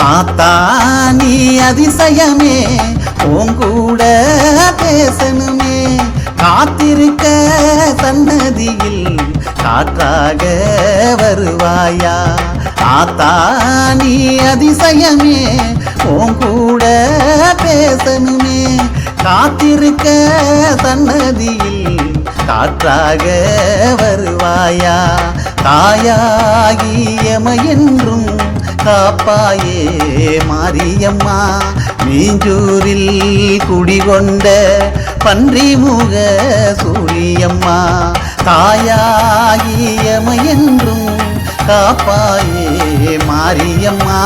ஆத்தா நீ அதிசயமே உங்கூட பேசணுமே காத்திருக்க சன்னதியில் காற்றாக வருவாயா ஆத்தா நீ அதிசயமே உங்கூட பேசணுமே காத்திருக்க சன்னதியில் காற்றாக வருவாயா தாயாகி எமையென்றும் காப்பாயே மாரியம்மா மீஞ்சூரில் குடிகொண்ட பன்றிமுக சூழியம்மா தாயாகி எமையென்றும் காப்பாயே மாரியம்மா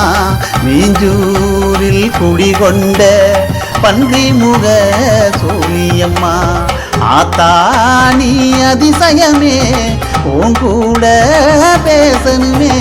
மீஞ்சூரில் குடிகொண்ட பன்றிமுக சூழியம்மா ஆத்தா நீ அதிசயமே உன் கூட பேசணுமே